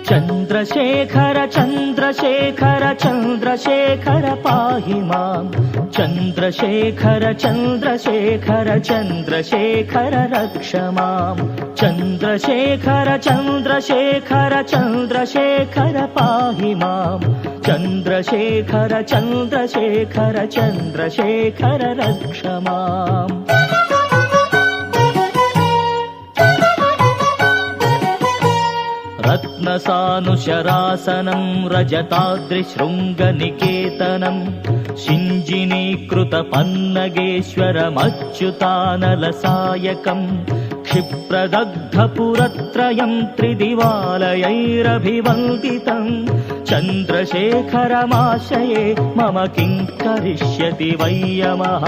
चन्द्रशेखर चन्द्रशेखर चन्द्रशेखर पाहि माम् चन्द्रशेखर चन्द्रशेखर चन्द्रशेखर रक्ष माम् चन्द्रशेखर चन्द्रशेखर चन्द्रशेखर पाहि माम् चन्द्रशेखर चन्द्रशेखर चन्द्रशेखर रक्ष माम् रत्नसानुशरासनं रजताद्रिशृङ्गनिकेतनं शिञ्जिनीकृतपन्नगेश्वरमच्युतानलसायकं क्षिप्रदग्धपुरत्रयं त्रिदिवालयैरभिवन्दितं चन्द्रशेखरमाश्रये मम किं करिष्यति वै यमः।